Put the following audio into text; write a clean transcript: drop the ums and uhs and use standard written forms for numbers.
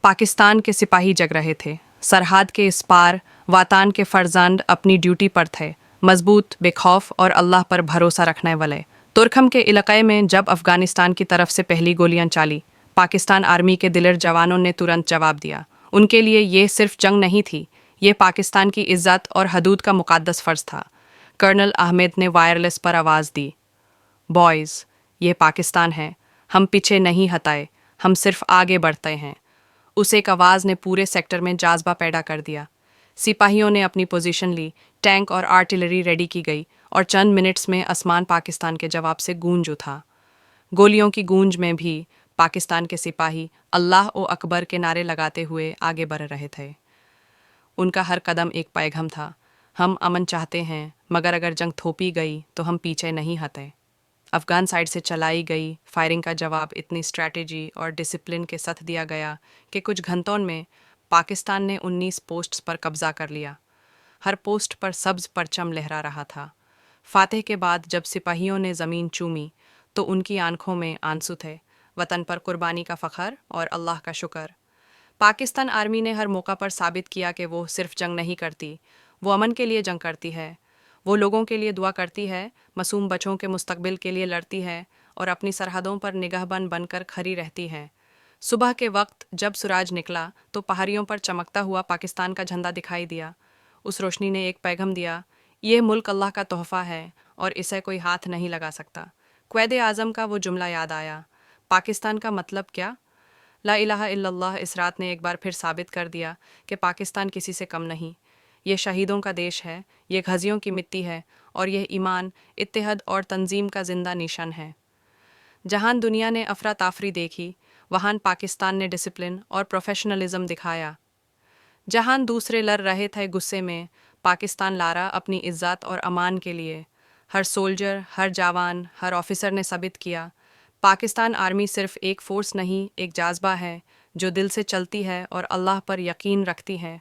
पाकिस्तान के सिपाही जग रहे थे। सरहद के इस पार वातान के फर्जंद अपनी ड्यूटी पर थे, मजबूत, बेखौफ और अल्लाह पर भरोसा रखने वाले। तुर्खम के इलाके में जब अफगानिस्तान की तरफ से पहली गोलियां चाली, पाकिस्तान आर्मी के दिलेर जवानों ने तुरंत जवाब दिया। उनके लिए ये सिर्फ जंग नहीं थी, ये पाकिस्तान की इज्जत और हदूद का मुकद्दस फ़र्ज था। कर्नल अहमद ने वायरलेस पर आवाज़ दी, बॉयज़, ये पाकिस्तान है, हम पीछे नहीं हटाए, हम सिर्फ आगे बढ़ते हैं। उस एक आवाज़ ने पूरे सेक्टर में जाज़बा पैदा कर दिया। सिपाहियों ने अपनी पोजीशन ली, टैंक और आर्टिलरी रेडी की गई और चंद मिनट्स में आसमान पाकिस्तान के जवाब से गूंज उठा। गोलियों की गूंज में भी पाकिस्तान के सिपाही अल्लाह ओ अकबर के नारे लगाते हुए आगे बढ़ रहे थे। उनका हर कदम एक पैगाम था, हम अमन चाहते हैं, मगर अगर जंग थोपी गई तो हम पीछे नहीं हटे। अफ़गान साइड से चलाई गई फायरिंग का जवाब इतनी स्ट्रैटेजी और डिसिप्लिन के साथ दिया गया कि कुछ घंटों में पाकिस्तान ने 19 पोस्ट्स पर कब्जा कर लिया। हर पोस्ट पर सब्ज़ परचम लहरा रहा था। फातह के बाद जब सिपाहियों ने ज़मीन चूमी तो उनकी आंखों में आंसू थे, वतन पर कुर्बानी का फ़ख्र और अल्लाह का शुक्र। पाकिस्तान आर्मी ने हर मौका पर साबित किया कि वो सिर्फ जंग नहीं करती, वो अमन के लिए जंग करती है। वो लोगों के लिए दुआ करती है, मासूम बच्चों के मुस्तकबिल के लिए लड़ती है और अपनी सरहदों पर निगाहबन बनकर खड़ी रहती है। सुबह के वक्त जब सूरज निकला तो पहाड़ियों पर चमकता हुआ पाकिस्तान का झंडा दिखाई दिया। उस रोशनी ने एक पैगाम दिया, ये मुल्क अल्लाह का तोहफ़ा है और इसे कोई हाथ नहीं लगा सकता। क़्वाइद आज़म का वो जुमला याद आया, पाकिस्तान का मतलब क्या? ला इलाहा इल्लल्लाह इस रात ने एक बार फिर साबित कर दिया कि पाकिस्तान किसी से कम नहीं। ये शहीदों का देश है, ये गज़ियों की मिट्टी है और यह ईमान, इत्तेहाद और तंजीम का जिंदा निशान है। जहां दुनिया ने अफरा ताफरी देखी, वहां पाकिस्तान ने डिसिप्लिन और प्रोफेशनलिज्म दिखाया। जहां दूसरे लड़ रहे थे गुस्से में, पाकिस्तान लारा अपनी इज्जत और अमान के लिए। हर सोल्जर, हर जवान, हर ऑफिसर ने साबित किया, पाकिस्तान आर्मी सिर्फ एक फ़ोर्स नहीं, एक जज्बा है जो दिल से चलती है और अल्लाह पर यकीन रखती है।